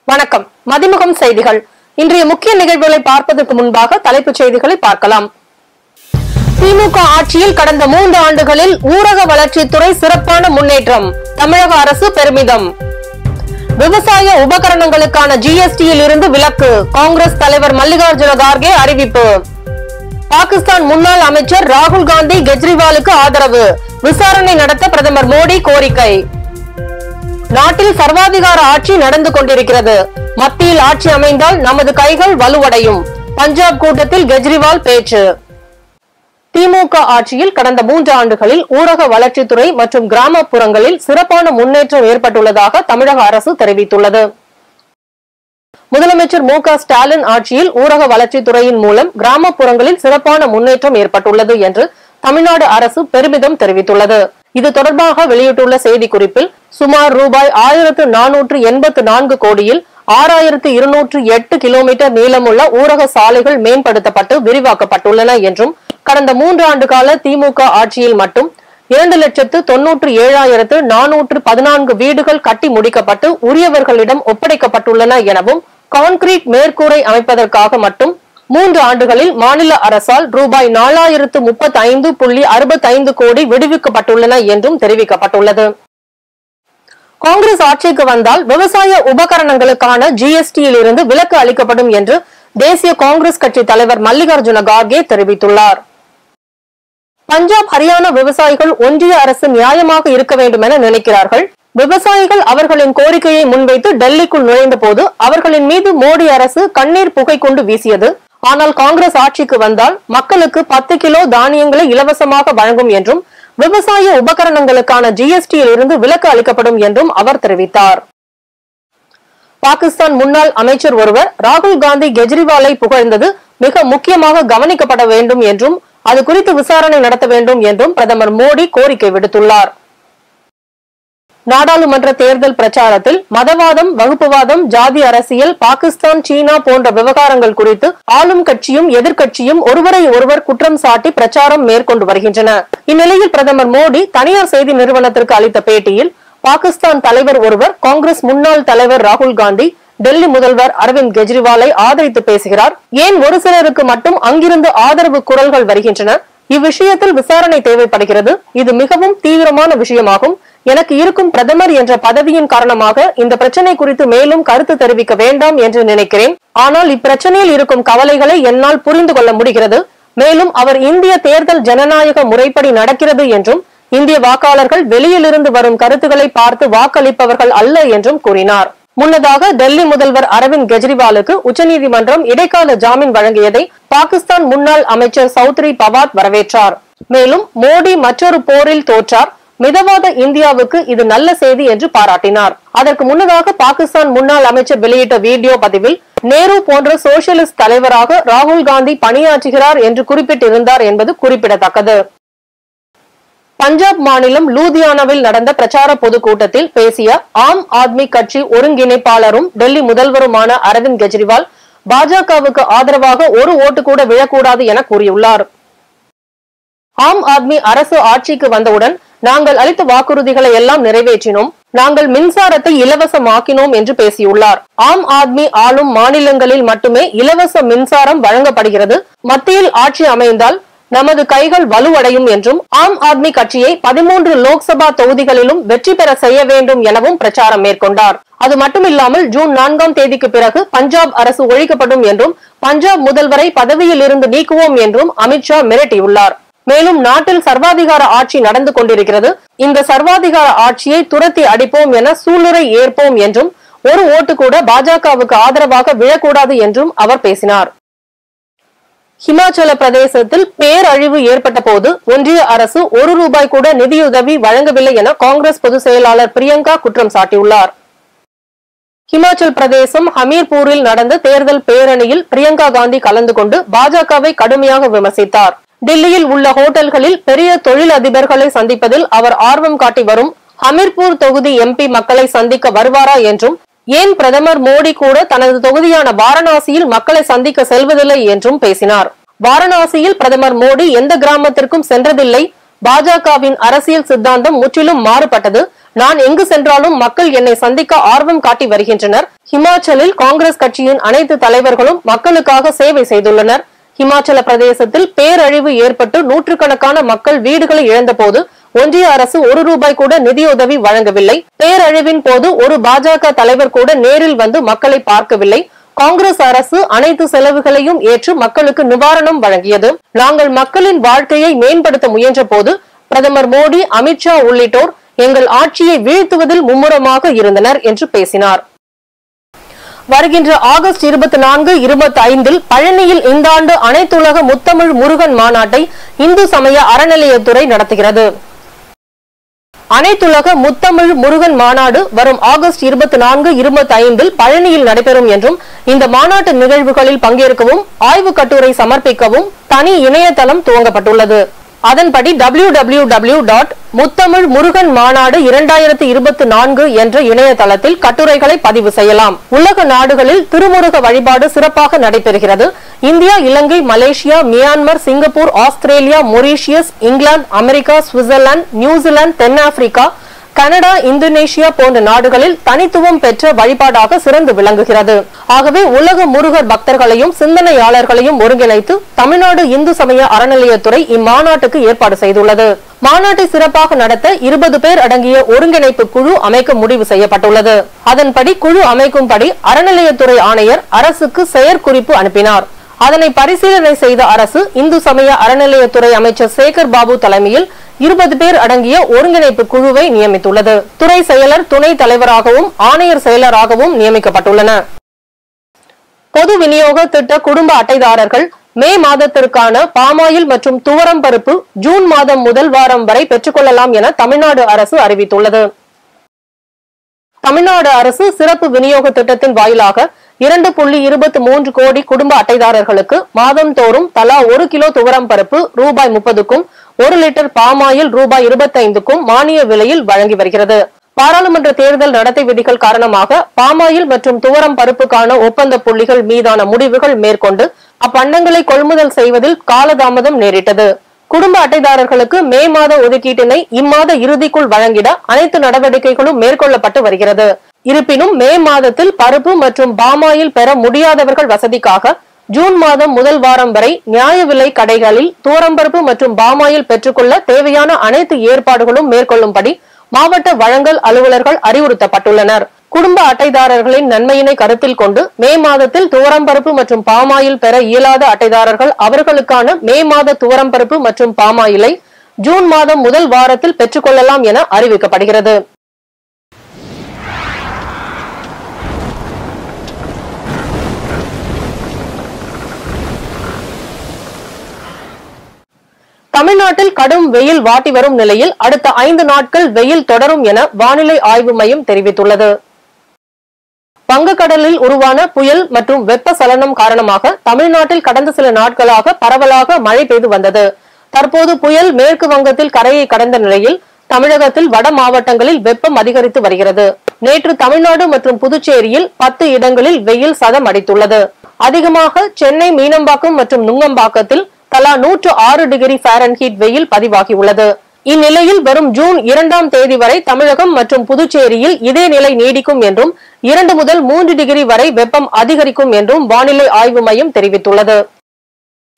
வணக்கம். மதிமுகம் செய்திகள். இன்றைய முக்கிய நிகழ்வுகளை பார்ப்பதற்கு முன்பாக தலைப்புச் செய்திகளை பார்க்கலாம். திமுக ஆட்சியில் கடந்த 3 ஆண்டுகளில் ஊரக வளர்ச்சித்துறை சிறப்பான முன்னேற்றம், தமிழக அரசு பெருமிதம். விவசாய உபகரணங்களுக்கான ஜிஎஸ்டியில் இருந்து விலக்கு, காங்கிரஸ் தலைவர் மல்லிகார்ஜுன கார்கே அறிவிப்பு. பாகிஸ்தான் முன்னாள் அமைச்சர் ராகுல் காந்தி கெஜ்ரிவாலுக்கு ஆதரவு, விசாரணை நடத்த பிரதமர் மோடி கோரிக்கை. நாட்டில் சர்வாதிகார ஆட்சி நடந்து கொண்டிருக்கிறது, மத்தியில் ஆட்சி அமைந்தால் நமது கைகள் வலுவடையும், பஞ்சாப் கூட்டத்தில் கெஜ்ரிவால் பேச்சு. திமுக ஆட்சியில் கடந்த 3 ஆண்டுகளில் ஊரக வளர்ச்சித்துறை மற்றும் கிராமப்புறங்களில் சிறப்பான முன்னேற்றம் ஏற்பட்டுள்ளதாக தமிழக அரசு தெரிவித்துள்ளது. முதலமைச்சர் மு க ஸ்டாலின் ஆட்சியில் ஊரக வளர்ச்சித்துறையின் மூலம் கிராமப்புறங்களில் சிறப்பான முன்னேற்றம் ஏற்பட்டுள்ளது என்று தமிழ்நாடு அரசு பெருமிதம் தெரிவித்துள்ளது. இது தொடர்பாக வெளியிட்டுள்ள செய்திக்குறிப்பில் சுமார் ரூபாய் 1484 கோடியில் 6208 கிலோமீட்டர் நீளமுள்ள ஊரக சாலைகள் மேம்படுத்தப்பட்டு விரிவாக்கப்பட்டுள்ளன என்றும், கடந்த 3 ஆண்டு கால திமுக ஆட்சியில் மட்டும் 2,97,414 வீடுகள் கட்டி முடிக்கப்பட்டு உரியவர்களிடம் ஒப்படைக்கப்பட்டுள்ளன எனவும், கான்கிரீட் மேற்கூரை அமைப்பதற்காக மட்டும் 3 ஆண்டுகளில் மாநில அரசால் ரூபாய் 4035.65 கோடி விடுவிக்கப்பட்டுள்ளன என்றும் தெரிவிக்கப்பட்டுள்ளது. காங்கிரஸ் ஆட்சிக்கு வந்தால் விவசாய உபகரணங்களுக்கான ஜிஎஸ்டியில் இருந்து விலக்கு அளிக்கப்படும் என்று தேசிய காங்கிரஸ் கட்சி தலைவர் மல்லிகார்ஜுன கார்கே தெரிவித்துள்ளார். பஞ்சாப், ஹரியானா விவசாயிகள் ஒன்றிய அரசு நியாயமாக இருக்க வேண்டும் என நினைக்கிறார்கள். விவசாயிகள் அவர்களின் கோரிக்கையை முன்வைத்து டெல்லிக்குள் நுழைந்த போது அவர்களின் மீது மோடி அரசு கண்ணீர் புகை கொண்டு வீசியது. ஆனால் காங்கிரஸ் ஆட்சிக்கு வந்தால் மக்களுக்கு 10 கிலோ தானியங்களை இலவசமாக வழங்கும் என்றும், விவசாய உபகரணங்களுக்கான ஜிஎஸ்டியில் இருந்து விலக்கு அளிக்கப்படும் என்றும் அவர் தெரிவித்தார். பாகிஸ்தான் முன்னாள் அமைச்சர் ஒருவர் ராகுல் காந்தி கெஜ்ரிவாலை புகழ்ந்தது மிக முக்கியமாக கவனிக்கப்பட வேண்டும் என்றும், அது குறித்து விசாரணை நடத்த வேண்டும் என்றும் பிரதமர் மோடி கோரிக்கை விடுத்துள்ளார். நாடாளுமன்ற தேர்தல் பிரச்சாரத்தில் மதவாதம், வகுப்புவாதம், ஜாதி அரசியல், பாகிஸ்தான், சீனா போன்ற விவகாரங்கள் குறித்து ஆளும் கட்சியும் எதிர்க்கட்சியும் ஒருவரை ஒருவர் குற்றம் சாட்டி பிரச்சாரம் மேற்கொண்டு வருகின்றன. இந்நிலையில் பிரதமர் மோடி தனியார் செய்தி நிறுவனத்திற்கு அளித்த பேட்டியில், பாகிஸ்தான் தலைவர் ஒருவர் காங்கிரஸ் முன்னாள் தலைவர் ராகுல் காந்தி டெல்லி முதல்வர் அரவிந்த் கெஜ்ரிவாலை ஆதரித்து பேசுகிறார், ஏன் ஒரு சிலருக்கு மட்டும் அங்கிருந்து ஆதரவு குரல்கள் வருகின்றன, இவ்விஷயத்தில் விசாரணை தேவைப்படுகிறது, இது மிகவும் தீவிரமான விஷயமாகும், எனக்கு இருக்கும் பிரதமர் என்ற பதவியின் காரணமாக இந்த பிரச்சனை குறித்து மேலும் கருத்து தெரிவிக்க வேண்டாம் என்று நினைக்கிறேன். ஆனால் இப்பிரச்சனையில் இருக்கும் கவலைகளை என்னால் புரிந்து கொள்ள முடிகிறது. மேலும் அவர் இந்திய தேர்தல் ஜனநாயக முறைப்படி நடக்கிறது என்றும், இந்திய வாக்காளர்கள் வெளியிலிருந்து வரும் கருத்துக்களை பார்த்து வாக்களிப்பவர்கள் அல்ல என்றும் கூறினார். முன்னதாக டெல்லி முதல்வர் அரவிந்த் கெஜ்ரிவாலுக்கு உச்சநீதிமன்றம் இடைக்கால ஜாமீன் வழங்கியதை பாகிஸ்தான் முன்னாள் அமைச்சர் சௌத்ரி பவாத் வரவேற்றார். மேலும் மோடி மற்றொரு போரில் தோற்றார், மிதவாத இந்தியாவுக்கு இது நல்ல செய்தி என்று பாராட்டினார். அதற்கு முன்னதாக பாகிஸ்தான் முன்னாள் அமைச்சர் வெளியிட்ட வீடியோ பதிவில் நேரு போன்ற சோசியலிஸ்ட் தலைவராக ராகுல் காந்தி பணியாற்றுகிறார் என்று குறிப்பிட்டிருந்தார் என்பது குறிப்பிடத்தக்கது. பஞ்சாப் மாநிலம் லூதியானாவில் நடந்த பிரச்சார பொதுக்கூட்டத்தில் பேசிய ஆம் ஆத்மி கட்சி ஒருங்கிணைப்பாளரும் டெல்லி முதல்வருமான அரவிந்த் கெஜ்ரிவால் பாஜகவுக்கு ஆதரவாக ஒரு ஓட்டு கூட விழக்கூடாது என கூறியுள்ளார். ஆம் ஆத்மி அரசு ஆட்சிக்கு வந்தவுடன் நாங்கள் அளித்த வாக்குறுதிகளை எல்லாம் நிறைவேற்றினோம், நாங்கள் மின்சாரத்தை இலவசமாக்கினோம் என்று பேசியுள்ளார். ஆம் ஆத்மி ஆளும் மாநிலங்களில் மட்டுமே இலவச மின்சாரம் வழங்கப்படுகிறது, மத்தியில் ஆட்சி அமைந்தால் நமது கைகள் வலுவடையும் என்றும், ஆம் ஆத்மி கட்சியை 13 லோக்சபா தொகுதிகளிலும் வெற்றி பெற செய்ய வேண்டும் எனவும் பிரச்சாரம் மேற்கொண்டார். அது மட்டுமில்லாமல் ஜூன் 4ஆம் தேதிக்கு பிறகு பஞ்சாப் அரசு ஒழிக்கப்படும் என்றும், பஞ்சாப் முதல்வரை பதவியில் இருந்து நீக்குவோம் என்றும் அமித்ஷா மிரட்டியுள்ளார். மேலும் நாட்டில் சர்வாதிகார ஆட்சி நடந்து கொண்டிருக்கிறது, இந்த சர்வாதிகார ஆட்சியை துரத்தி அடிப்போம் என சூளுரை ஏற்போம் என்றும், ஒரு ஓட்டு கூட பாஜகவுக்கு ஆதரவாக விழக்கூடாது என்றும் அவர் பேசினார். ஹிமாச்சல பிரதேசத்தில் பேரழிவு ஏற்பட்ட போது ஒன்றிய அரசு 1 ரூபாய் கூட நிதியுதவி வழங்கவில்லை என காங்கிரஸ் பொதுச் செயலாளர் பிரியங்கா குற்றம் சாட்டியுள்ளார். ஹிமாச்சல் பிரதேசம் ஹமீர்பூரில் நடந்த தேர்தல் பேரணியில் பிரியங்கா காந்தி கலந்து கொண்டு பாஜகவை கடுமையாக விமர்சித்தார். டெல்லியில் உள்ள ஹோட்டல்களில் பெரிய தொழில் அதிபர்களை சந்திப்பதில் அவர் ஆர்வம் காட்டி வரும் ஹமீர்பூர் தொகுதி எம்பி மக்களை சந்திக்க வருவாரா என்றும், ஏன் பிரதமர் மோடி கூட தனது தொகுதியான வாரணாசியில் மக்களை சந்திக்க செல்வதில்லை என்றும் பேசினார். வாரணாசியில் பிரதமர் மோடி எந்த கிராமத்திற்கும் சென்றதில்லை, பாஜகவின் அரசியல் சித்தாந்தம் முற்றிலும் மாறுபட்டது, நான் எங்கு சென்றாலும் மக்கள் என்னை சந்திக்க ஆர்வம் காட்டி வருகின்றனர். ஹிமாச்சலில் காங்கிரஸ் கட்சியின் அனைத்து தலைவர்களும் மக்களுக்காக சேவை செய்துள்ளனர். ஹிமாச்சல பிரதேசத்தில் பேரழிவு ஏற்பட்டு நூற்றுக்கணக்கான மக்கள் வீடுகளை இழந்தபோது ஒன்றிய அரசு ₹1 கூட நிதியுதவி வழங்கவில்லை. பேரழிவின் போது ஒரு பாஜக தலைவர் கூட நேரில் வந்து மக்களை பார்க்கவில்லை. காங்கிரஸ் அரசு அனைத்து செலவுகளையும் ஏற்று மக்களுக்கு நிவாரணம் வழங்கியது. நாங்கள் மக்களின் வாழ்க்கையை மேம்படுத்த முயன்ற போது பிரதமர் மோடி, அமித்ஷா உள்ளிட்டோர் எங்கள் ஆட்சியை வீழ்த்துவதில் மும்முரமாக இருந்தனர் என்று பேசினார். வருகின்ற ஆகஸ்ட் 24, 25 பழனியில் இந்த ஆண்டு அனைத்துலக முத்தமிழ் முருகன் மாநாட்டை இந்து சமய அறநிலையத்துறை நடத்துகிறது. அனைத்துலக முத்தமிழ் முருகன் மாநாடு வரும் ஆகஸ்ட் 24, 25 பழனியில் நடைபெறும் என்றும் இந்த மாநாட்டு நிகழ்வுகளில் பங்கேற்கவும் ஆய்வு கட்டுரை சமர்ப்பிக்கவும் தனி இணையதளம் துவங்கப்பட்டுள்ளது. அதன்படி www.முத்தமிழ்முருகன்மாநாடு 2024 என்ற இணையதளத்தில் கட்டுரைகளை பதிவு செய்யலாம். உலக நாடுகளில் திருமுருக வழிபாடு சிறப்பாக நடைபெறுகிறது. India, Ilangai, Malaysia, Myanmar, Singapore, Australia, Mauritius, England, America, Switzerland, New Zealand, தென்னாப்பிரிக்கா, கனடா, இந்தோனேஷியா போன்ற நாடுகளில் தனித்துவம் பெற்ற வழிபாடாக சிறந்து விளங்குகிறது. ஆகவே உலக முருகர் பக்தர்களையும் சிந்தனையாளர்களையும் ஒருங்கிணைத்து தமிழ்நாடு இந்து சமய அறநிலையத்துறை இம்மாநாட்டுக்கு ஏற்பாடு செய்துள்ளது. மாநாட்டை சிறப்பாக நடத்த 20 பேர் அடங்கிய ஒருங்கிணைப்பு குழு அமைக்க முடிவு செய்யப்பட்டுள்ளது. அதன்படி குழு அமைக்கும்படி அறநிலையத்துறை ஆணையர் அரசுக்கு செயற்குறிப்பு அனுப்பினார். அதனை பரிசீலனை செய்த அரசு இந்து சமய அறநிலையத்துறை அமைச்சர் சேகர் பாபு தலைமையில் 20 பேர் அடங்கிய ஒருங்கிணைப்பு குழுவை நியமித்துள்ளது. துறை செயலர், துணை தலைவராகவும் ஆணையர் செயலராகவும் நியமிக்கப்பட்டுள்ளனர். பொது விநியோக திட்ட குடும்ப அட்டைதாரர்கள் மே மாதத்திற்கான பாமாயில் மற்றும் துவரம் பருப்பு ஜூன் மாதம் முதல் வாரம் வரை பெற்றுக்கொள்ளலாம் என தமிழ்நாடு அரசு அறிவித்துள்ளது. தமிழ்நாடு அரசு சிறப்பு விநியோக திட்டத்தின் வாயிலாக 2.23 கோடி குடும்ப அட்டைதாரர்களுக்கு மாதந்தோறும் தலா 1 கிலோ துவரம் பருப்பு ₹30க்கும் 1 லிட்டர் பாமாயில் ₹25க்கும் மானிய விலையில் வழங்கி வருகிறது. பாராளுமன்ற தேர்தல் நடத்தை விதிகள் காரணமாக பாமாயில் மற்றும் துவரம் பருப்புக்கான ஒப்பந்த புள்ளிகள் மீதான முடிவுகள் மேற்கொண்டு அப்பண்டங்களை கொள்முதல் செய்வதில் காலதாமதம் நேரிட்டது. குடும்ப அட்டைதாரர்களுக்கு மே மாத ஒதுக்கீட்டினை இம்மாத இறுதிக்குள் வழங்கிட அனைத்து நடவடிக்கைகளும் மேற்கொள்ளப்பட்டு வருகிறது. இருப்பினும் மே மாதத்தில் பருப்பு மற்றும் பாமாயில் பெற முடியாதவர்கள் வசதிக்காக ஜூன் மாதம் முதல் வாரம் வரை நியாய விலை கடைகளில் துவரம்பருப்பு மற்றும் பாமாயில் பெற்றுக்கொள்ள தேவையான அனைத்து ஏற்பாடுகளும் மேற்கொள்ளும்படி மாவட்ட வழங்கல் அலுவலர்கள் அறிவுறுத்தப்பட்டுள்ளனர். குடும்ப அட்டைதாரர்களின் நன்மையினை கருத்தில் கொண்டு மே மாதத்தில் துவரம்பருப்பு மற்றும் பாமாயில் பெற இயலாத அட்டைதாரர்கள் அவர்களுக்கான மே மாத துவரம்பருப்பு மற்றும் பாமாயிலை ஜூன் மாதம் முதல் வாரத்தில் பெற்றுக்கொள்ளலாம் என அறிவிக்கப்படுகிறது. தமிழ்நாட்டில் கடும் வெயில் வாட்டி வரும் நிலையில் அடுத்த 5 நாட்கள் வெயில் தொடரும் என வானிலை ஆய்வு மையம் தெரிவித்துள்ளது. வங்கக்கடலில் உருவான புயல் மற்றும் வெப்ப சலனம் காரணமாக தமிழ்நாட்டில் கடந்த சில நாட்களாக பரவலாக மழை பெய்து வந்தது. தற்போது புயல் மேற்கு வங்கத்தில் கரையை கடந்த நிலையில் தமிழகத்தில் வட மாவட்டங்களில் வெப்பம் அதிகரித்து வருகிறது. நேற்று தமிழ்நாடு மற்றும் புதுச்சேரியில் 10 இடங்களில் வெயில் சதம் அடித்துள்ளது. அதிகமாக சென்னை மீனம்பாக்கம் மற்றும் நுங்கம்பாக்கத்தில் தலா 106 டிகிரி ஃபாரன்ஹீட் வெயில் பதிவாகியுள்ளது. இந்நிலையில் வரும் ஜூன் 2ஆம் தேதி வரை தமிழகம் மற்றும் புதுச்சேரியில் இதே நிலை நீடிக்கும் என்றும் 2 முதல் 3 டிகிரி வரை வெப்பம் அதிகரிக்கும் என்றும் வானிலை ஆய்வு மையம் தெரிவித்துள்ளது.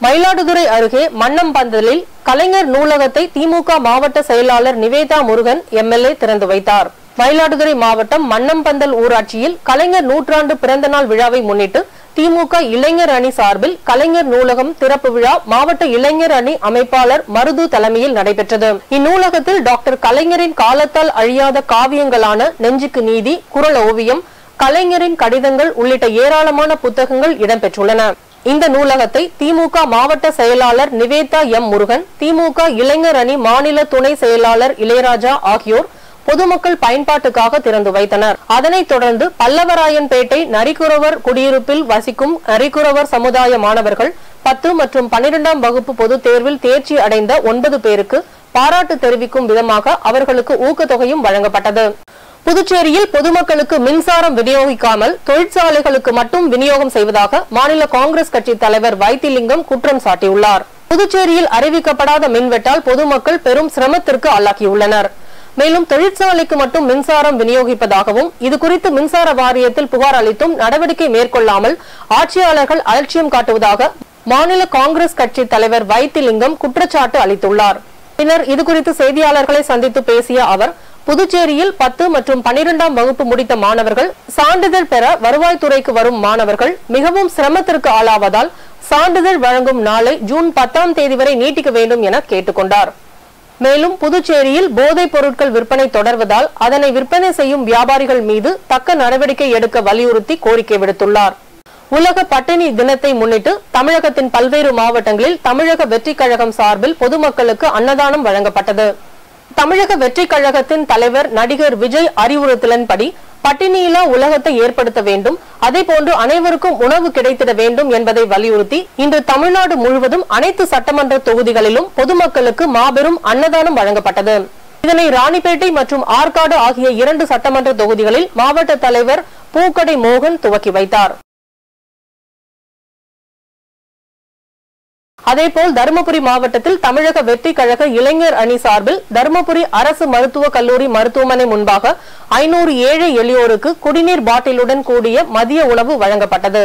மயிலாடுதுறை அருகே மன்னம்பந்தலில் கலைஞர் நூலகத்தை திமுக மாவட்ட செயலாளர் நிவேதா முருகன் எம்எல்ஏ திறந்து வைத்தார். மயிலாடுதுறை மாவட்டம் மன்னம்பந்தல் ஊராட்சியில் கலைஞர் நூற்றாண்டு பிறந்த நாள் விழாவை முன்னிட்டு திமுக இளைஞர் அணி சார்பில் கலைஞர் நூலகம் திறப்பு விழா மாவட்ட இளைஞர் அணி அமைப்பாளர் மருது தலைமையில் நடைபெற்றது. இந்நூலகத்தில் டாக்டர் கலைஞரின் காலத்தால் அழியாத காவியங்களான நெஞ்சுக்கு நீதி, குறள் ஓவியம், கலைஞரின் கடிதங்கள் உள்ளிட்ட ஏராளமான புத்தகங்கள் இடம்பெற்றுள்ளன. இந்த நூலகத்தை திமுக மாவட்ட செயலாளர் நிவேதா எம் முருகன், திமுக இளைஞர் அணி மாநில துணை செயலாளர் இளையராஜா ஆகியோர் பொதுமக்கள் பயன்பாட்டுக்காக திறந்து வைத்தனர். அதனைத் தொடர்ந்து பல்லவராயன்பேட்டை நரிக்குறவர் குடியிருப்பில் வசிக்கும் நரிக்குறவர் சமுதாய மாணவர்கள் 10 மற்றும் 12ஆம் வகுப்பு பொதுத் தேர்வில் தேர்ச்சி அடைந்த 9 பேருக்கு பாராட்டு தெரிவிக்கும் விதமாக அவர்களுக்கு ஊக்கத்தொகையும் வழங்கப்பட்டது. புதுச்சேரியில் பொதுமக்களுக்கு மின்சாரம் விநியோகிக்காமல் தொழிற்சாலைகளுக்கு மட்டும் விநியோகம் செய்வதாக மாநில காங்கிரஸ் கட்சி தலைவர் வைத்திலிங்கம் குற்றம் சாட்டியுள்ளார். புதுச்சேரியில் அறிவிக்கப்படாத மின்வெட்டால் பொதுமக்கள் பெரும் சிரமத்திற்கு ஆளாகியுள்ளனர். மேலும் தொழிற்சாலைக்கு மட்டும் மின்சாரம் விநியோகிப்பதாகவும் இதுகுறித்து மின்சார வாரியத்தில் புகார் அளித்தும் நடவடிக்கை மேற்கொள்ளாமல் ஆட்சியாளர்கள் அலட்சியம் காட்டுவதாக மாநில காங்கிரஸ் கட்சி தலைவர் வைத்திலிங்கம் குற்றச்சாட்டு அளித்துள்ளார். பின்னர் இதுகுறித்து செய்தியாளர்களை சந்தித்து பேசிய அவர், புதுச்சேரியில் 10 மற்றும் 12ஆம் வகுப்பு முடித்த மாணவர்கள் சான்றிதழ் பெற வருவாய்த்துறைக்கு வரும் மாணவர்கள் மிகவும் சிரமத்திற்கு ஆளாவதால் சான்றிதழ் வழங்கும் நாளை ஜூன் 10ஆம் தேதி வரை நீட்டிக்க வேண்டும் என கேட்டுக்கொண்டார். மேலும் புதுச்சேரியில் போதைப் பொருட்கள் விற்பனை தொடர்வதால் அதனை விற்பனை செய்யும் வியாபாரிகள் மீது தக்க நடவடிக்கை எடுக்க வலியுறுத்தி கோரிக்கை விடுத்துள்ளார். உலக பட்டினி தினத்தை முன்னிட்டு தமிழகத்தின் பல்வேறு மாவட்டங்களில் தமிழக வெற்றிக் கழகம் சார்பில் பொதுமக்களுக்கு அன்னதானம் வழங்கப்பட்டது. தமிழக வெற்றிக் கழகத்தின் தலைவர் நடிகர் விஜய் அறிவுறுத்தலின்படி பட்டினியில்லா உலகத்தை ஏற்படுத்த வேண்டும், அதேபோன்று அனைவருக்கும் உணவு கிடைத்திட வேண்டும் என்பதை வலியுறுத்தி இன்று தமிழ்நாடு முழுவதும் அனைத்து சட்டமன்ற தொகுதிகளிலும் பொதுமக்களுக்கு மாபெரும் அன்னதானம் வழங்கப்பட்டது. இதனை ராணிப்பேட்டை மற்றும் ஆற்காடு ஆகிய 2 சட்டமன்ற தொகுதிகளில் மாவட்ட தலைவர் பூக்கடை மோகன் துவக்கி வைத்தார். அதேபோல் தருமபுரி மாவட்டத்தில் தமிழக வெற்றிக் கழக இளைஞர் அணி சார்பில் தருமபுரி அரசு மருத்துவக் கல்லூரி மருத்துவமனை முன்பாக 500 ஏழை எளியோருக்கு குடிநீர் பாட்டிலுடன் கூடிய மதிய உணவு வழங்கப்பட்டது.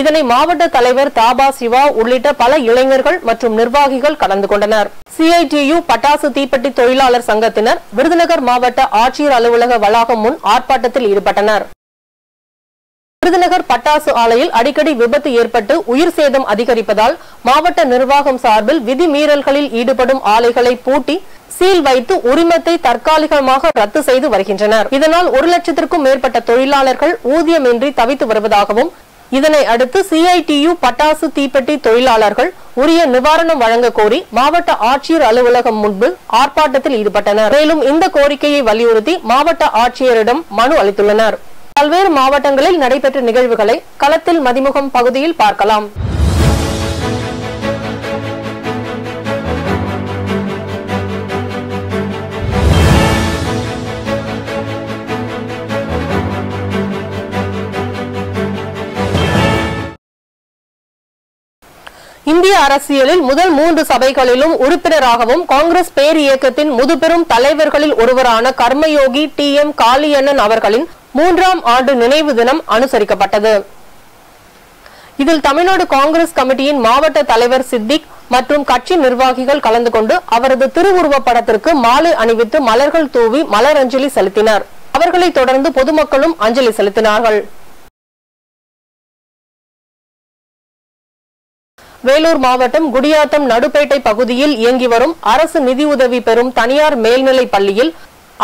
இதனை மாவட்ட தலைவர் தாபா சிவா உள்ளிட்ட பல இளைஞர்கள் மற்றும் நிர்வாகிகள் கலந்து கொண்டனர். CITU பட்டாசு தீப்பெட்டி தொழிலாளர் சங்கத்தினர் விருதுநகர் மாவட்ட ஆட்சியர் அலுவலக வளாகம் முன் ஆர்ப்பாட்டத்தில் ஈடுபட்டனர். விருதுநகர் பட்டாசு ஆலையில் அடிக்கடி விபத்து ஏற்பட்டு உயிர் சேதம் அதிகரிப்பதால் மாவட்ட நிர்வாகம் சார்பில் விதி மீறல்களில் ஈடுபடும் ஆலைகளை பூட்டி சீல் வைத்து உரிமத்தை தற்காலிகமாக ரத்து செய்து வருகின்றனர். இதனால் 1 லட்சத்திற்கும் மேற்பட்ட தொழிலாளர்கள் ஊதியமின்றி தவித்து வருவதாகவும் இதனை அடுத்து CITU பட்டாசு தீப்பெட்டி தொழிலாளர்கள் உரிய நிவாரணம் வழங்க கோரி மாவட்ட ஆட்சியர் அலுவலகம் முன்பு ஆர்ப்பாட்டத்தில் ஈடுபட்டனர். மேலும் இந்த கோரிக்கையை வலியுறுத்தி மாவட்ட ஆட்சியரிடம் மனு அளித்துள்ளனர். பல்வேறு மாவட்டங்களில் நடைபெற்ற நிகழ்வுகளை களத்தில் மதிமுகம் பகுதியில் பார்க்கலாம். இந்திய அரசியலில் முதல் 3 சபைகளிலும் உறுப்பினராகவும் காங்கிரஸ் பேர் இயக்கத்தின் முதுபெரும் தலைவர்களில் ஒருவரான கர்மயோகி TM காளியண்ணன் அவர்களின் 3ஆம் ஆண்டு நினைவு தினம் அனுசரிக்கப்பட்டது. இதில் தமிழ்நாடு காங்கிரஸ் கமிட்டியின் மாவட்ட தலைவர் சித்திக் மற்றும் கட்சி நிர்வாகிகள் கலந்து கொண்டு அவரது திருவுருவப் படத்திற்கு மாலை அணிவித்து மலர்கள் தூவி மலரஞ்சலி செலுத்தினர். அவர்களை தொடர்ந்து பொதுமக்களும் அஞ்சலி செலுத்தினார்கள். வேலூர் மாவட்டம் குடியாத்தம் நடுப்பேட்டை பகுதியில் இயங்கி வரும் அரசு நிதியுதவி பெறும் தனியார் மேல்நிலை பள்ளியில்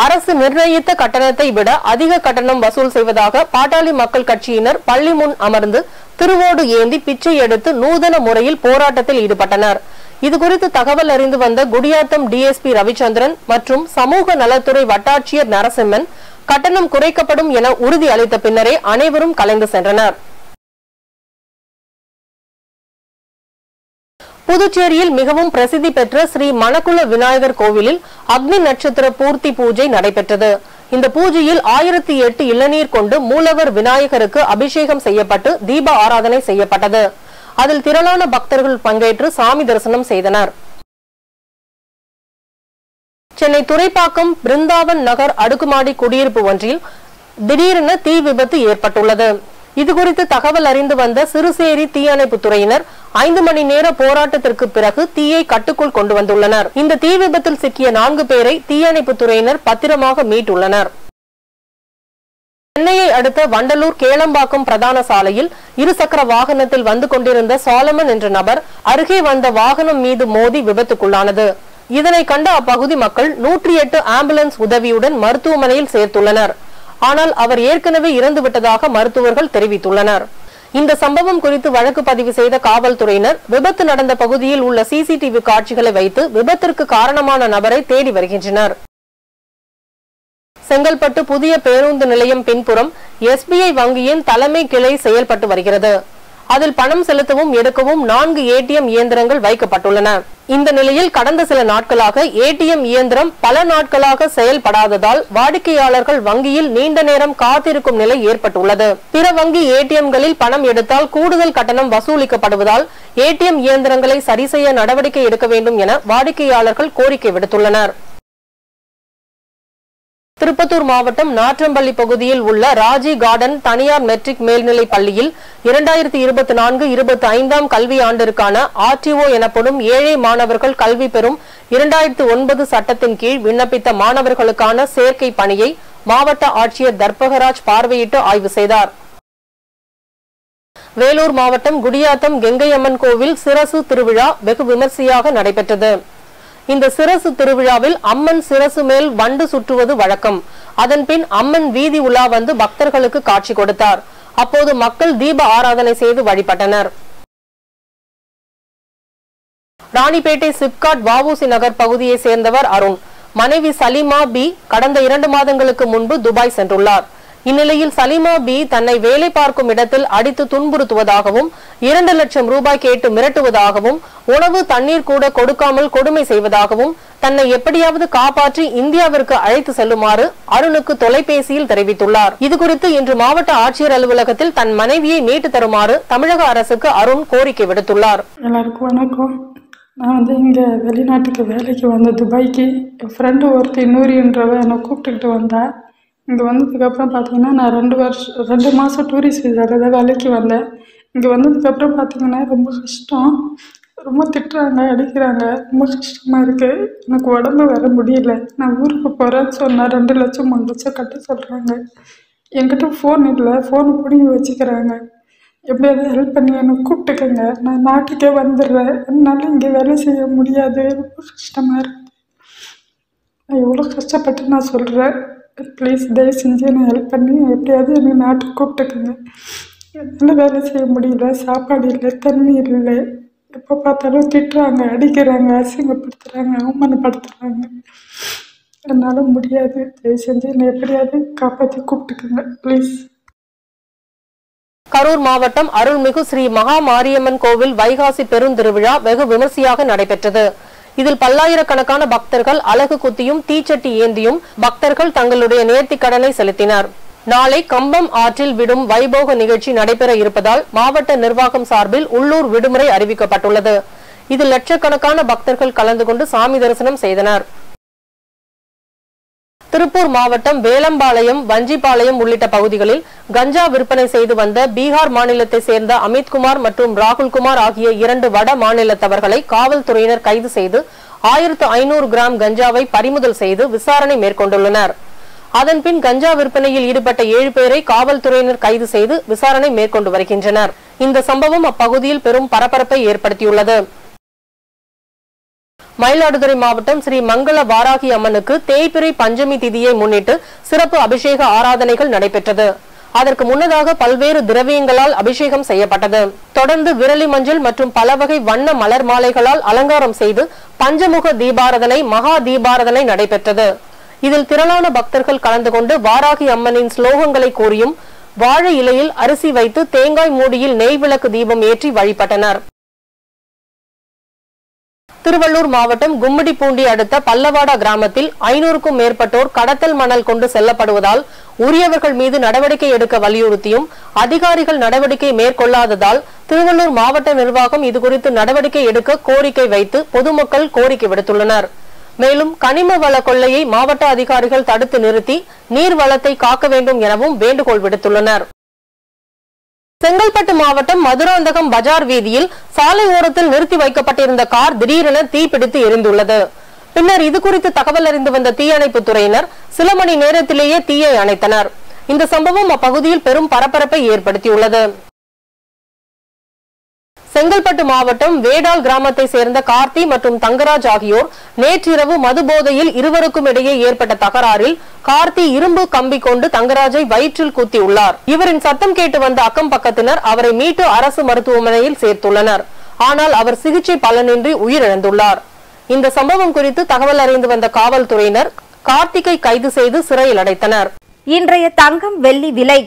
அரசு நிர்ணயித்த கட்டணத்தை விட அதிக கட்டணம் வசூல் செய்வதாக பாட்டாளி மக்கள் கட்சியினர் பள்ளி முன் அமர்ந்து திருவோடு ஏந்தி பிச்சை எடுத்து நூதன முறையில் போராட்டத்தில் ஈடுபட்டனர். இதுகுறித்து தகவல் அறிந்து வந்த குடியாத்தம் DSP ரவிச்சந்திரன் மற்றும் சமூக நலத்துறை வட்டாட்சியர் நரசிம்மன் கட்டணம் குறைக்கப்படும் என உறுதி அளித்த பின்னரே அனைவரும் கலைந்து சென்றனர். புதுச்சேரியில் மிகவும் பிரசித்தி பெற்ற ஸ்ரீ மணக்குள விநாயகர் கோவிலில் அக்னி நட்சத்திர பூர்த்தி பூஜை நடைபெற்றது. இந்த பூஜையில் 1008 இளநீர் கொண்டு மூலவர் விநாயகருக்கு அபிஷேகம் செய்யப்பட்டு தீப ஆராதனை செய்யப்பட்டது. அதில் திரளான பக்தர்கள் பங்கேற்று சாமி தரிசனம் செய்தனர். சென்னை துறைப்பாக்கம் பிருந்தாவன் நகர் அடுக்குமாடி குடியிருப்பு ஒன்றில் திடீரென தீ விபத்து ஏற்பட்டுள்ளது. இதுகுறித்து தகவல் அறிந்து வந்த சிறுசேரி தீயணைப்பு துறையினர் 5 மணி நேர போராட்டத்திற்கு பிறகு தீயை கட்டுக்குள் கொண்டு வந்துள்ளனர். இந்த தீ விபத்தில் சிக்கிய 4 பேரை தீயணைப்பு துறையினர் பத்திரமாக மீட்டுள்ளனர். சென்னையை அடுத்த வண்டலூர் கேளம்பாக்கம் பிரதான சாலையில் இருசக்கர வாகனத்தில் வந்து கொண்டிருந்த சாலமன் என்ற நபர் அருகே வந்த வாகனம் மீது மோதி விபத்துக்குள்ளானது. இதனை கண்ட அப்பகுதி மக்கள் 108 ஆம்புலன்ஸ் உதவியுடன் மருத்துவமனையில் சேர்த்துள்ளனர். ஆனால் அவர் ஏற்கனவே இறந்துவிட்டதாக மருத்துவர்கள் தெரிவித்துள்ளனர். இந்த சம்பவம் குறித்து வழக்கு பதிவு செய்த காவல்துறையினர் விபத்து நடந்த பகுதியில் உள்ள CCTV காட்சிகளை வைத்து விபத்திற்கு காரணமான நபரை தேடி வருகின்றனர். செங்கல்பட்டு புதிய பேருந்து நிலையம் பின்புறம் SBI வங்கியின் தலைமை கிளை செயல்பட்டு வருகிறது. அதில் பணம் செலுத்தவும் எடுக்கவும் 4 ATM இயந்திரங்கள் வைக்கப்பட்டுள்ளன. இந்த நிலையில் கடந்த சில நாட்களாக ATM இயந்திரம் பல நாட்களாக செயல்படாததால் வாடிக்கையாளர்கள் வங்கியில் நீண்ட நேரம் காத்திருக்கும் நிலை ஏற்பட்டுள்ளது. பிற வங்கி ATMகளில் பணம் எடுத்தால் கூடுதல் கட்டணம் வசூலிக்கப்படுவதால் ATM இயந்திரங்களை சரி செய்ய நடவடிக்கை எடுக்க வேண்டும் என வாடிக்கையாளர்கள் கோரிக்கை விடுத்துள்ளனர். திருப்பத்தூர் மாவட்டம் நாற்றம்பள்ளி பகுதியில் உள்ள ராஜி கார்டன் தனியார் மெட்ரிக் மேல்நிலைப் பள்ளியில் 2024-25 கல்வி ஆண்டிற்கான ஆர்டிஓ எனப்படும் ஏழை மாணவர்கள் கல்வி பெறும் 2009 சட்டத்தின் கீழ் விண்ணப்பித்த மாணவர்களுக்கான சேர்க்கை பணியை மாவட்ட ஆட்சியர் தர்பகராஜ் பார்வையிட்டு ஆய்வு செய்தார். வேலூர் மாவட்டம் குடியாத்தம் கெங்கையம்மன் கோவில் சிரசு திருவிழா வெகு விமர்சையாக நடைபெற்றது. இந்த சிரசு திருவிழாவில் அம்மன் சிரசு மேல் வண்டு சுற்றுவது வழக்கம். அதன்பின் அம்மன் வீதி உலா வந்து பக்தர்களுக்கு காட்சி கொடுத்தார். அப்போது மக்கள் தீப ஆராதனை செய்து வழிபட்டனர். ராணிப்பேட்டை சிப்காட் வஉசி நகர் பகுதியை சேர்ந்தவர் அருண். மனைவி சலீமா பி கடந்த 2 மாதங்களுக்கு முன்பு துபாய் சென்றுள்ளார். இந்நிலையில் சலீமா பி தன்னை வேலை பார்க்கும் இடத்தில் அடித்து துன்புறுத்துவதாகவும் 2 லட்சம் ரூபாய் கேட்டு மிரட்டுவதாகவும் உணவு தண்ணீர் கூட கொடுக்காமல் கொடுமை செய்வதாகவும் தன்னை எப்படியாவது காப்பாற்றி இந்தியாவிற்கு அழைத்து செல்லுமாறு அருணுக்கு தொலைபேசியில் தெரிவித்துள்ளார். இதுகுறித்து இன்று மாவட்ட ஆட்சியர் அலுவலகத்தில் தன் மனைவியை மீட்டு தருமாறு தமிழக அரசுக்கு அருண் கோரிக்கை விடுத்துள்ளார். எல்லாருக்கும் வணக்கம். நான் இங்கே வெளிநாட்டுக்கு வேலைக்கு வந்த துபாய்க்கு என் ஃப்ரெண்டு ஒருத்தி நூறின்றவ என்னை கூப்பிட்டுக்கிட்டு வந்தேன். இங்கே வந்ததுக்கப்புறம் பார்த்தீங்கன்னா நான் 2 மாதம் டூரிஸ்ட் விசாவில் தான் வேலைக்கு வந்தேன். இங்கே வந்ததுக்கப்புறம் பார்த்தீங்கன்னா ரொம்ப கஷ்டம், ரொம்ப திட்டுறாங்க, அடிக்கிறாங்க, ரொம்ப கஷ்டமாக இருக்குது. எனக்கு உடம்பு வர முடியல. நான் ஊருக்கு போகிறேன்னு சொன்னால் 2 லட்சம் 3 லட்சம் கட்ட சொல்கிறாங்க. என்கிட்ட ஃபோன் இல்லை, ஃபோனை பிடிங்கி வச்சுக்கிறாங்க. எப்படியாவது ஹெல்ப் பண்ணி என்னை கூப்பிட்டுக்கங்க, நான் நாட்டுக்கே வந்துடுறேன். என்னால் இங்கே வேலை செய்ய முடியாது, ரொம்ப கஷ்டமாக இருக்குது. நான் எவ்வளோ கஷ்டப்பட்டு நான் சொல்கிறேன். ப்ளீஸ் தயவு செஞ்சு என்னை ஹெல்ப் பண்ணி எப்படியாவது என்னை நாட்டுக்கு கூப்பிட்டுக்குங்க. என்னால் வேலை செய்ய முடியல, சாப்பாடு இல்லை, தண்ணி இல்லை. எப்போ பார்த்தாலும் திட்டுறாங்க, அடிக்கிறாங்க, அசிங்கப்படுத்துகிறாங்க, அவமானப்படுத்துகிறாங்க. என்னால் முடியாது. தயவு செஞ்சு என்னை எப்படியாவது காப்பாற்றி கூப்பிட்டுக்குங்க ப்ளீஸ். கரூர் மாவட்டம் அருள்மிகு ஸ்ரீ மகா மாரியம்மன் கோவில் வைகாசி பெருந்திருவிழா வெகு விமர்சையாக நடைபெற்றது. இதில் பல்லாயிரக்கணக்கான பக்தர்கள் அலகு குத்தியும் தீச்சட்டி ஏந்தியும் பக்தர்கள் தங்களுடைய நேர்த்திக் கடனை செலுத்தினர். நாளை கம்பம் ஆற்றில் விடும் வைபோக நிகழ்ச்சி நடைபெற இருப்பதால் மாவட்ட நிர்வாகம் சார்பில் உள்ளூர் விடுமுறை அறிவிக்கப்பட்டுள்ளது. இதில் லட்சக்கணக்கான பக்தர்கள் கலந்து கொண்டு சாமி தரிசனம் செய்தனர். திருப்பூர் மாவட்டம் வேலம்பாளையம், வஞ்சிபாளையம் உள்ளிட்ட பகுதிகளில் கஞ்சா விற்பனை செய்து வந்த பீகார் மாநிலத்தை சேர்ந்த அமித்குமார் மற்றும் ராகுல்குமார் ஆகிய 2 வட மாநிலத்தவர்களை காவல்துறையினர் கைது செய்து 1500 கிராம் கஞ்சாவை பறிமுதல் செய்து விசாரணை மேற்கொண்டுள்ளனர். அதன்பின் கஞ்சா விற்பனையில் ஈடுபட்ட 7 பேரை காவல்துறையினர் கைது செய்து விசாரணை மேற்கொண்டு வருகின்றனர். இந்த சம்பவம் அப்பகுதியில் பெரும் பரபரப்பை ஏற்படுத்தியுள்ளது. மயிலாடுதுறை மாவட்டம் ஸ்ரீ மங்கள வாராகி அம்மனுக்கு தேய்பிறை பஞ்சமி திதியை முன்னிட்டு சிறப்பு அபிஷேக ஆராதனைகள் நடைபெற்றது. அதற்கு முன்னதாக பல்வேறு திரவியங்களால் அபிஷேகம் செய்யப்பட்டது. தொடர்ந்து விரலி மஞ்சள் மற்றும் பல வகை வண்ண மலர் மாலைகளால் அலங்காரம் செய்து பஞ்சமுக தீபாரதனை, மகா தீபாரதனை நடைபெற்றது. இதில் திரளான பக்தர்கள் கலந்து கொண்டு வாராகி அம்மனின் ஸ்லோகங்களை கூறியும் வாழை இலையில் அரிசி வைத்து தேங்காய் மூடியில் நெய் விளக்கு தீபம் ஏற்றி வழிபட்டனர். திருவள்ளூர் மாவட்டம் கும்மிடிப்பூண்டி அடுத்த பல்லவாடா கிராமத்தில் 500க்கும் மேற்பட்டோர் கடத்தல் மணல் கொண்டு செல்லப்படுவதால் உரியவர்கள் மீது நடவடிக்கை எடுக்க வலியுறுத்தியும் அதிகாரிகள் நடவடிக்கை மேற்கொள்ளாததால் திருவள்ளூர் மாவட்ட நிர்வாகம் இதுகுறித்து நடவடிக்கை எடுக்க கோரிக்கை வைத்து பொதுமக்கள் கோரிக்கை விடுத்துள்ளனர். மேலும் கனிம வள கொள்ளையை மாவட்ட அதிகாரிகள் தடுத்து நிறுத்தி நீர் வளத்தை காக்க வேண்டும் எனவும் வேண்டுகோள் விடுத்துள்ளனர். செங்கல்பட்டு மாவட்டம் மதுராந்தகம் பஜார் வீதியில் சாலை ஓரத்தில் நிறுத்தி வைக்கப்பட்டிருந்த கார் திடீரென தீப்பிடித்து எரிந்துள்ளது. பின்னர் இதுகுறித்து தகவல் அறிந்து வந்த தீயணைப்பு துறையினர் சில மணி நேரத்திலேயே தீயை அணைத்தனர். இந்த சம்பவம் அப்பகுதியில் பெரும் பரபரப்பை ஏற்படுத்தியுள்ளது. செங்கல்பட்டு மாவட்டம் வேடால் கிராமத்தை சேர்ந்த கார்த்தி மற்றும் தங்கராஜ் ஆகியோர் நேற்றிரவு மது போதையில் இருவருக்கும் இடையே ஏற்பட்ட தகராறில் கார்த்தி இரும்பு கம்பி கொண்டு தங்கராஜை வயிற்றில் குத்தி உள்ளார். இவரின் சத்தம் கேட்டு வந்த அக்கம் பக்கத்தினர் அவரை மீட்டு அரசு மருத்துவமனையில் சேர்த்துள்ளனர். ஆனால் அவர் சிகிச்சை பலனின்றி உயிரிழந்துள்ளார். இந்த சம்பவம் குறித்து தகவல் அறிந்து வந்த காவல்துறையினர் கார்த்திகை கைது செய்து சிறையில் அடைத்தனர். இன்றைய தங்கம் வெள்ளி விலை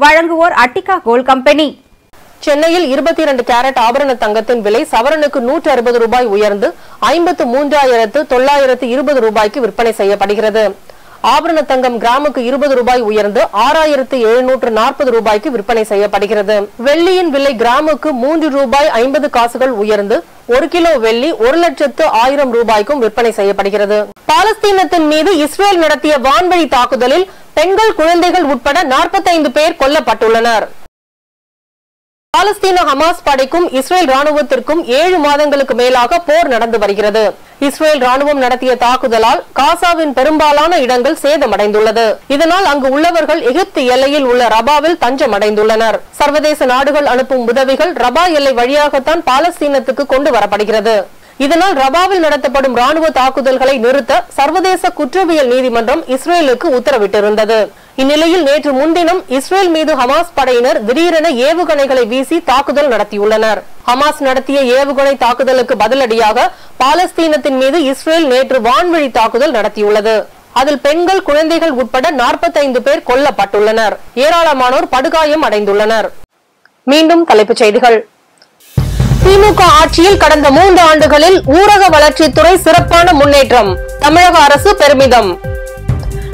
வழங்குவோர் அட்டிகா கோல்ட் கம்பெனி. சென்னையில் 22 கேரட் ஆபரண தங்கத்தின் விலை சவரனுக்கு 160 ரூபாய் உயர்ந்து 53,920 ரூபாய்க்கு விற்பனை செய்யப்படுகிறது. ஆபரண தங்கம் கிராமுக்கு 20 ரூபாய் உயர்ந்து 6740 ரூபாய்க்கு விற்பனை செய்யப்படுகிறது. வெள்ளியின் விலை கிராமுக்கு 3 ரூபாய் 50 காசுகள் உயர்ந்து 1 கிலோ வெள்ளி 1,10,000 ரூபாய்க்கும் விற்பனை செய்யப்படுகிறது. பாலஸ்தீனத்தின் மீது இஸ்ரேல் நடத்திய வான்வழி தாக்குதலில் பெண்கள், குழந்தைகள் உட்பட 45 பேர் கொல்லப்பட்டுள்ளனர். பாலஸ்தீன ஹமாஸ் படைக்கும் இஸ்ரேல் ராணுவத்திற்கும் 7 மாதங்களுக்கு மேலாக போர் நடந்து வருகிறது. இஸ்ரேல் ராணுவம் நடத்திய தாக்குதலால் காசாவின் பெரும்பாலான இடங்கள் சேதமடைந்துள்ளது. இதனால் அங்கு உள்ளவர்கள் எகிப்து எல்லையில் உள்ள ரபாவில் தஞ்சம் அடைந்துள்ளனர். சர்வதேச நாடுகள் அனுப்பும் உதவிகள் ரபா எல்லை வழியாகத்தான் பாலஸ்தீனத்துக்கு கொண்டு வரப்படுகிறது. இதனால் ரபாவில் நடத்தப்படும் ராணுவ தாக்குதல்களை நிறுத்த சர்வதேச குற்றவியல் நீதிமன்றம் இஸ்ரேலுக்கு உத்தரவிட்டிருந்தது. இந்நிலையில் நேற்று முன்தினம் இஸ்ரேல் மீது ஹமாஸ் படையினர் திடீரென ஏவுகணைகளை வீசி தாக்குதல் நடத்தியுள்ளனர். ஹமாஸ் நடத்திய ஏவுகணை தாக்குதலுக்கு பதிலடியாக பாலஸ்தீனத்தின் மீது இஸ்ரேல் நேற்று வான்வழி தாக்குதல் நடத்தியுள்ளது. அதில் பெண்கள், குழந்தைகள் உட்பட 45 பேர் கொல்லப்பட்டுள்ளனர். ஏராளமானோர் படுகாயம் அடைந்துள்ளனர். மீண்டும் தலைப்புச் செய்திகள். திமுக ஆட்சியில் கடந்த 3 ஆண்டுகளில் ஊரக வளர்ச்சித்துறை சிறப்பான முன்னேற்றம், தமிழக அரசு பெருமிதம்.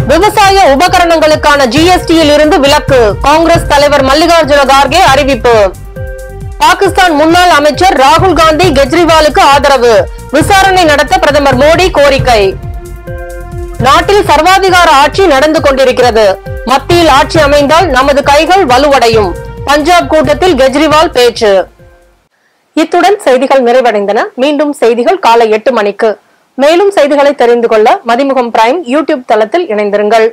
விவசாய உபகரணங்களுக்கான ஜிஎஸ்டியில் இருந்து விலக்கு, காங்கிரஸ் தலைவர் மல்லிகார்ஜுன கார்கே அறிவிப்பு. பாகிஸ்தான் முன்னாள் அமைச்சர் ராகுல் காந்தி கெஜ்ரிவாலுக்கு ஆதரவு, விசாரணை நடத்த பிரதமர் மோடி கோரிக்கை. நாட்டில் சர்வாதிகார ஆட்சி நடந்து கொண்டிருக்கிறது, மத்தியில் ஆட்சி அமைந்தால் நமது கைகள் வலுவடையும், பஞ்சாப் கூட்டத்தில் கெஜ்ரிவால் பேச்சு. இத்துடன் செய்திகள் நிறைவடைந்தன. மீண்டும் செய்திகள் காலை 8 மணிக்கு. மேலும் செய்திகளை தெரிந்து கொள்ள மதிமுகம் பிரைம் யூடியூப் தளத்தில் இணைந்திருங்கள்.